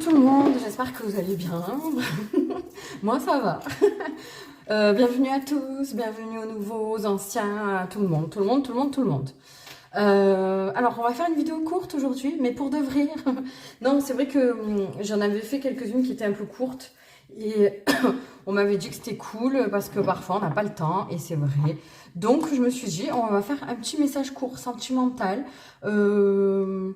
tout le monde, j'espère que vous allez bien. Moi ça va. Bienvenue à tous, bienvenue aux nouveaux, aux anciens, à tout le monde, tout le monde, tout le monde, tout le monde. Alors on va faire une vidéo courte aujourd'hui, mais pour de vrai. Non, c'est vrai que j'en avais fait quelques-unes qui étaient un peu courtes. Et on m'avait dit que c'était cool parce que parfois on n'a pas le temps et c'est vrai. Donc je me suis dit on va faire un petit message court, sentimental. Je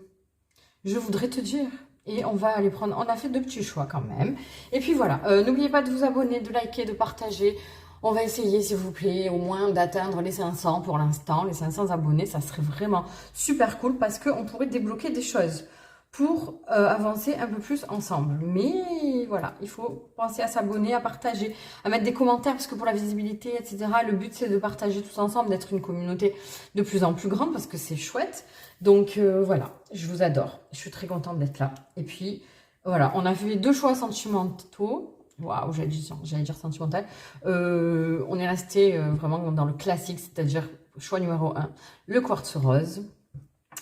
voudrais te dire. Et on va aller prendre, on a fait deux petits choix quand même. Et puis voilà, n'oubliez pas de vous abonner, de liker, de partager. On va essayer, s'il vous plaît, au moins d'atteindre les 500 pour l'instant. Les 500 abonnés, ça serait vraiment super cool parce qu'on pourrait débloquer des choses pour avancer un peu plus ensemble. Mais voilà, il faut penser à s'abonner, à partager, à mettre des commentaires parce que pour la visibilité, etc., le but c'est de partager tous ensemble, d'être une communauté de plus en plus grande parce que c'est chouette. Donc voilà, je vous adore. Je suis très contente d'être là. Et puis voilà, on a fait deux choix sentimentaux. Waouh, j'allais dire sentimental. On est resté vraiment dans le classique, c'est-à-dire choix numéro 1, le quartz rose.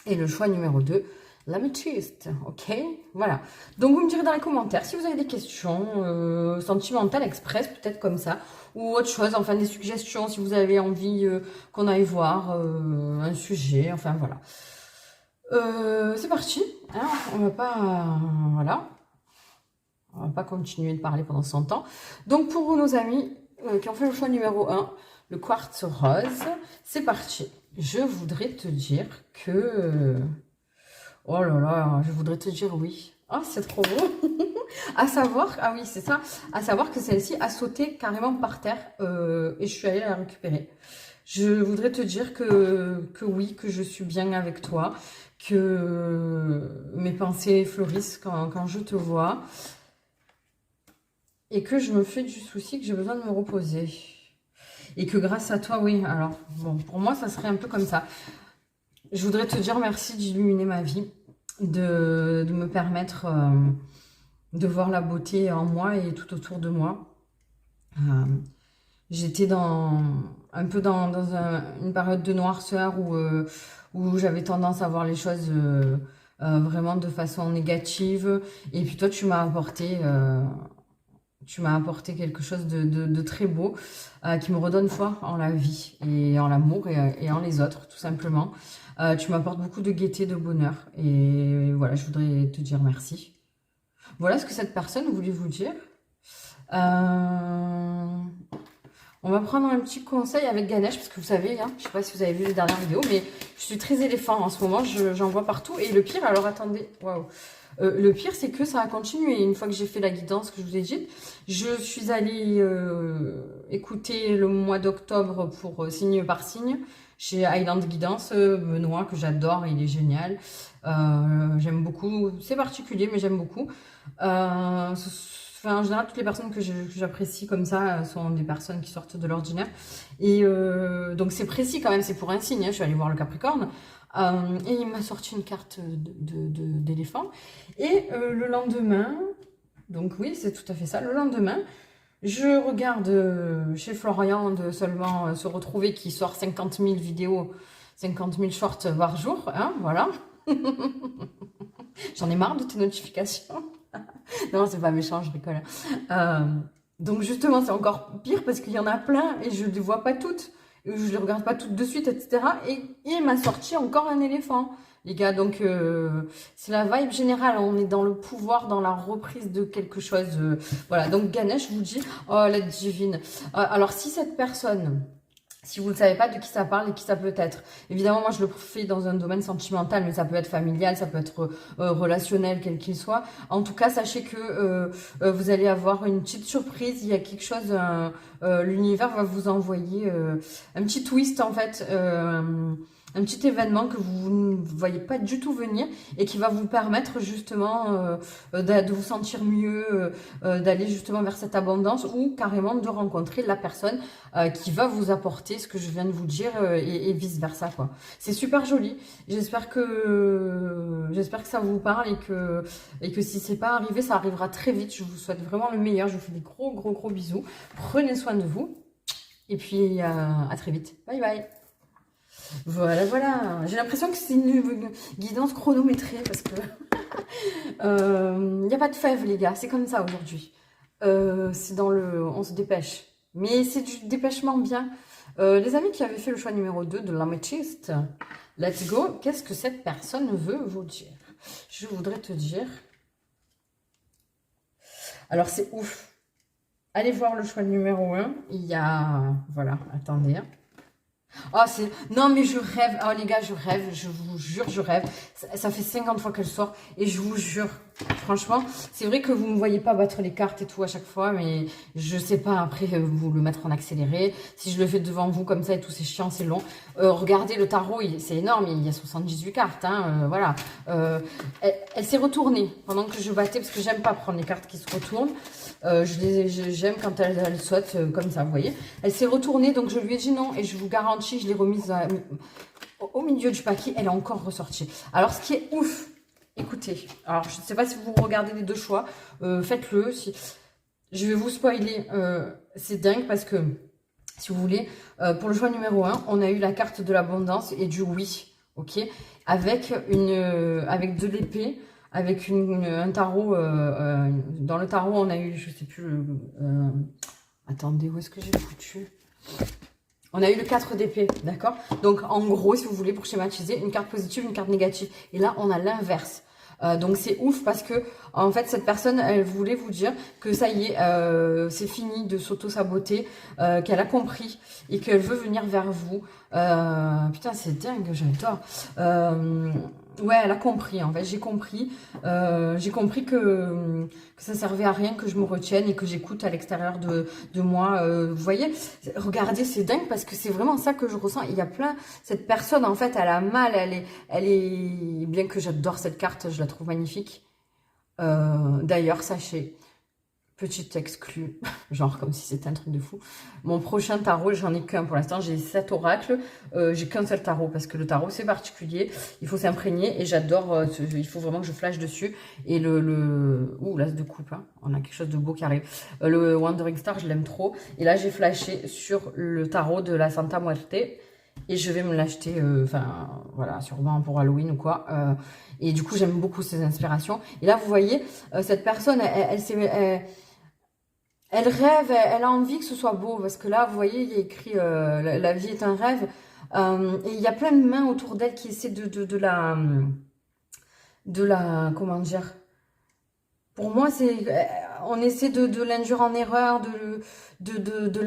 Et le choix numéro 2, l'améthyste. Ok, voilà. Donc vous me direz dans les commentaires si vous avez des questions sentimentales express, peut-être comme ça, ou autre chose, enfin des suggestions si vous avez envie qu'on aille voir un sujet, enfin voilà. C'est parti, hein, on va pas, voilà, on va pas continuer de parler pendant 100 ans. Donc pour nos amis qui ont fait le choix numéro 1, le quartz rose, c'est parti. Je voudrais te dire que, oh là là, je voudrais te dire oui. Ah, c'est trop beau. À savoir, ah oui, c'est ça, à savoir que celle-ci a sauté carrément par terre et je suis allée la récupérer. Je voudrais te dire que oui, que je suis bien avec toi, que mes pensées fleurissent quand je te vois et que je me fais du souci, que j'ai besoin de me reposer. Et que grâce à toi, oui, alors, bon, pour moi, ça serait un peu comme ça. Je voudrais te dire merci d'illuminer ma vie, de me permettre de voir la beauté en moi et tout autour de moi. J'étais un peu dans une période de noirceur où j'avais tendance à voir les choses vraiment de façon négative. Et puis toi, tu m'as apporté quelque chose de très beau qui me redonne foi en la vie et en l'amour et en les autres, tout simplement. Tu m'apportes beaucoup de gaieté, de bonheur. Et voilà, je voudrais te dire merci. Voilà ce que cette personne voulait vous dire. On va prendre un petit conseil avec Ganesh, parce que vous savez, hein, je ne sais pas si vous avez vu les dernières vidéos, mais je suis très éléphant en ce moment, j'en vois partout. Et le pire, alors attendez, waouh. Le pire, c'est que ça a continué. Une fois que j'ai fait la guidance que je vous ai dit, je suis allée écouter le mois d'octobre pour signe par signe chez Highland Guidance, Benoît, que j'adore, il est génial. J'aime beaucoup, c'est particulier, mais j'aime beaucoup. Enfin, en général, toutes les personnes que j'apprécie comme ça sont des personnes qui sortent de l'ordinaire. Et donc, c'est précis quand même, c'est pour un signe. Hein. Je suis allée voir le Capricorne. Et il m'a sorti une carte d'éléphant. Et le lendemain, donc oui, c'est tout à fait ça. Le lendemain, je regarde chez Florian de seulement se retrouver qui sort 50 000 vidéos, 50 000 shorts par jour. Hein, voilà. J'en ai marre de tes notifications. Non, c'est pas méchant, je rigole. Donc justement, c'est encore pire parce qu'il y en a plein et je ne les vois pas toutes. Je ne les regarde pas toutes de suite, etc. Et il m'a sorti encore un éléphant, les gars. Donc, c'est la vibe générale. On est dans le pouvoir, dans la reprise de quelque chose. Voilà, donc Ganesh vous dit, oh, l'aide divine. Alors, si cette personne... Si vous ne savez pas de qui ça parle et qui ça peut être. Évidemment, moi, je le fais dans un domaine sentimental, mais ça peut être familial, ça peut être relationnel, quel qu'il soit. En tout cas, sachez que vous allez avoir une petite surprise. Il y a quelque chose, l'univers va vous envoyer un petit twist, en fait. Un petit événement que vous ne voyez pas du tout venir et qui va vous permettre justement de vous sentir mieux, d'aller justement vers cette abondance ou carrément de rencontrer la personne qui va vous apporter ce que je viens de vous dire et vice versa quoi. C'est super joli. J'espère que ça vous parle et que si c'est pas arrivé, ça arrivera très vite. Je vous souhaite vraiment le meilleur. Je vous fais des gros bisous. Prenez soin de vous et puis à très vite. Bye bye. Voilà. J'ai l'impression que c'est une guidance chronométrée parce que Il n'y a pas de fèves, les gars. C'est comme ça aujourd'hui. C'est dans le... On se dépêche. Mais c'est du dépêchement bien. Les amis qui avaient fait le choix numéro 2 de l'améthyste, let's go. Qu'est-ce que cette personne veut vous dire? Je voudrais te dire... Alors, c'est ouf. Allez voir le choix numéro 1. Il y a... Voilà, attendez. Oh, c'est... Non, mais je rêve. Oh, les gars, je rêve. Je vous jure, je rêve. Ça fait 50 fois qu'elle sort. Et je vous jure, franchement, c'est vrai que vous ne me voyez pas battre les cartes et tout à chaque fois. Mais je sais pas, après, vous le mettre en accéléré. Si je le fais devant vous comme ça et tout, c'est chiant, c'est long. Regardez, le tarot, c'est énorme. Il y a 78 cartes. Hein, voilà. Elle s'est retournée pendant que je battais. Parce que j'aime pas prendre les cartes qui se retournent. J'aime quand elle saute comme ça, vous voyez. Elle s'est retournée, donc je lui ai dit non. Et je vous garantis, je l'ai remise au milieu du paquet. Elle est encore ressortie. Alors, ce qui est ouf, écoutez. Alors, je ne sais pas si vous regardez les deux choix. Faites-le. Si... Je vais vous spoiler. C'est dingue parce que, si vous voulez, pour le choix numéro 1, on a eu la carte de l'abondance et du oui. Ok, avec de l'épée. Avec un tarot, dans le tarot, on a eu, je sais plus, attendez, où est-ce que j'ai foutu? On a eu le 4 d'épée, d'accord? Donc, en gros, si vous voulez, pour schématiser, une carte positive, une carte négative. Et là, on a l'inverse. Donc, c'est ouf parce que, en fait, cette personne, elle voulait vous dire que ça y est, c'est fini de s'auto-saboter, qu'elle a compris et qu'elle veut venir vers vous. Putain, c'est dingue, j'adore. Ouais, elle a compris, en fait, j'ai compris que ça servait à rien que je me retienne et que j'écoute à l'extérieur de moi. Vous voyez, regardez, c'est dingue parce que c'est vraiment ça que je ressens. Il y a plein, cette personne, en fait, elle a mal, elle est, bien que j'adore cette carte, je la trouve magnifique. D'ailleurs, sachez, petite exclue, genre comme si c'était un truc de fou. Mon prochain tarot, j'en ai qu'un pour l'instant. J'ai 7 oracles. J'ai qu'un seul tarot parce que le tarot, c'est particulier. Il faut s'imprégner et j'adore. Il faut vraiment que je flash dessus. Et ouh, l'as de coupe. Hein. On a quelque chose de beau qui arrive. Le Wandering Star, je l'aime trop. Et là, j'ai flashé sur le tarot de la Santa Muerte. Et je vais me l'acheter, enfin, voilà, sûrement pour Halloween ou quoi. Et du coup, j'aime beaucoup ces inspirations. Et là, vous voyez, cette personne, elle rêve, elle a envie que ce soit beau, parce que là, vous voyez, il y a écrit la vie est un rêve. Et il y a plein de mains autour d'elle qui essaient comment dire, pour moi, on essaie de l'induire en erreur, de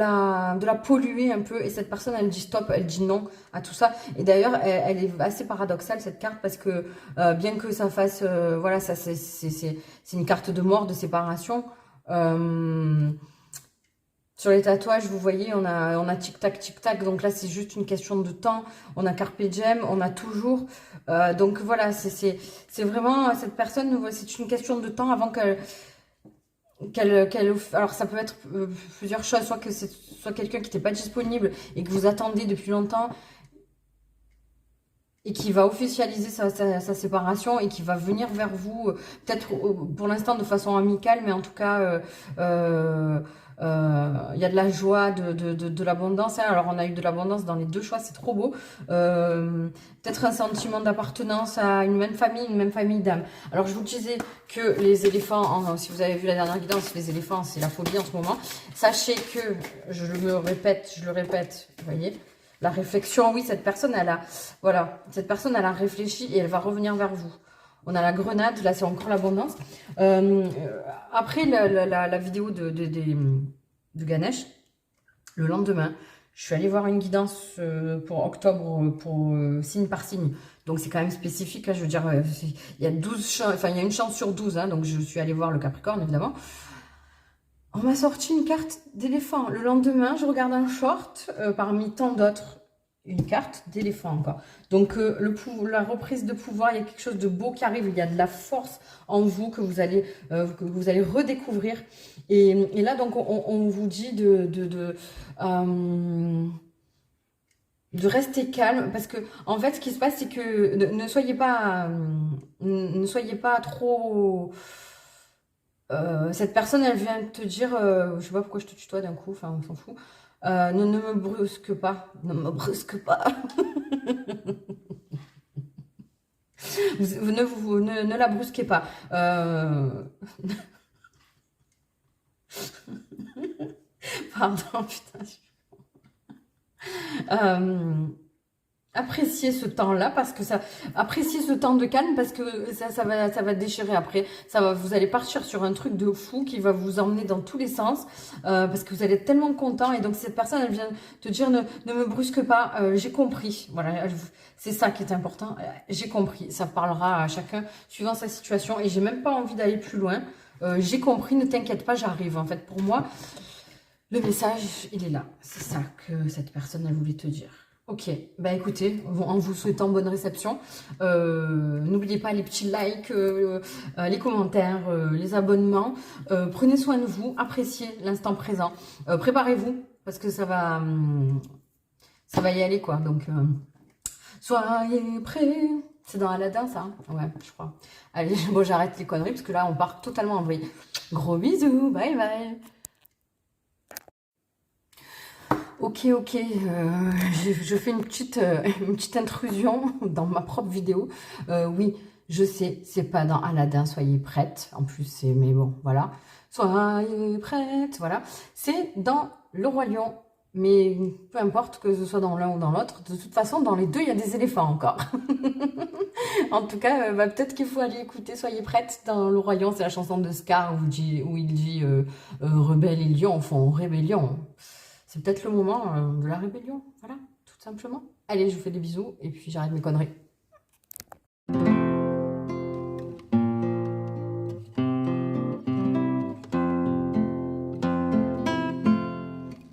la polluer un peu. Et cette personne, elle dit stop, elle dit non à tout ça. Et d'ailleurs, elle est assez paradoxale, cette carte, parce que bien que ça fasse, voilà, ça c'est une carte de mort, de séparation. Sur les tatouages, vous voyez, on a tic-tac, tic-tac. Donc là, c'est juste une question de temps. On a carpe diem, on a toujours. Donc voilà, c'est vraiment cette personne, c'est une question de temps avant alors ça peut être plusieurs choses, soit que c'est soit quelqu'un qui n'était pas disponible et que vous attendez depuis longtemps et qui va officialiser sa séparation et qui va venir vers vous, peut-être pour l'instant de façon amicale, mais en tout cas, il y a de la joie, de l'abondance. Hein. Alors, on a eu de l'abondance dans les deux choix, c'est trop beau. Peut-être un sentiment d'appartenance à une même famille d'âmes. Alors, je vous disais que les éléphants, si vous avez vu la dernière guidance, les éléphants, c'est la folie en ce moment. Sachez que, je le répète, vous voyez, la réflexion, oui, cette personne, elle a réfléchi et elle va revenir vers vous. On a la grenade, là c'est encore l'abondance. Après la vidéo de Ganesh, le lendemain, je suis allée voir une guidance pour octobre, pour signe par signe. Donc c'est quand même spécifique, hein, je veux dire, il y a 12 chances, enfin il y a une chance sur 12, hein, donc je suis allée voir le Capricorne évidemment. On m'a sorti une carte d'éléphant. Le lendemain, je regarde un short parmi tant d'autres. Une carte d'éléphant encore. Donc, la reprise de pouvoir, il y a quelque chose de beau qui arrive. Il y a de la force en vous que vous allez redécouvrir. Et là, donc, on vous dit de rester calme. Parce que, en fait, ce qui se passe, c'est que ne soyez pas trop... cette personne, elle vient te dire, je sais pas pourquoi je te tutoie d'un coup, enfin on s'en fout, ne me brusque pas, ne me brusque pas. Ne la brusquez pas. Pardon, putain. Appréciez ce temps-là parce que ça, appréciez ce temps de calme parce que ça va déchirer après. Vous allez partir sur un truc de fou qui va vous emmener dans tous les sens parce que vous allez être tellement content et donc cette personne elle vient te dire ne me brusque pas, j'ai compris. Voilà, c'est ça qui est important. J'ai compris. Ça parlera à chacun suivant sa situation et j'ai même pas envie d'aller plus loin. J'ai compris, ne t'inquiète pas, j'arrive. En fait, pour moi, le message, il est là. C'est ça que cette personne elle voulait te dire. Ok, bah écoutez, en vous souhaitant bonne réception, n'oubliez pas les petits likes, les commentaires, les abonnements, prenez soin de vous, appréciez l'instant présent, préparez-vous parce que ça va y aller quoi, donc soyez prêts, c'est dans Aladdin ça, hein ouais je crois. Allez, bon j'arrête les conneries parce que là on part totalement en vrille. Gros bisous, bye bye. Ok, je fais une petite intrusion dans ma propre vidéo. Oui, je sais, c'est pas dans Aladdin, soyez prêtes. En plus, mais bon, voilà. Soyez prêtes, voilà. C'est dans Le Roi Lion. Mais peu importe que ce soit dans l'un ou dans l'autre. De toute façon, dans les deux, il y a des éléphants encore. En tout cas, peut-être qu'il faut aller écouter Soyez prêtes dans Le Roi Lion. C'est la chanson de Scar où il dit Rebelle et lion font rébellion. C'est peut-être le moment de la rébellion, voilà, tout simplement. Allez, je vous fais des bisous et puis j'arrête mes conneries.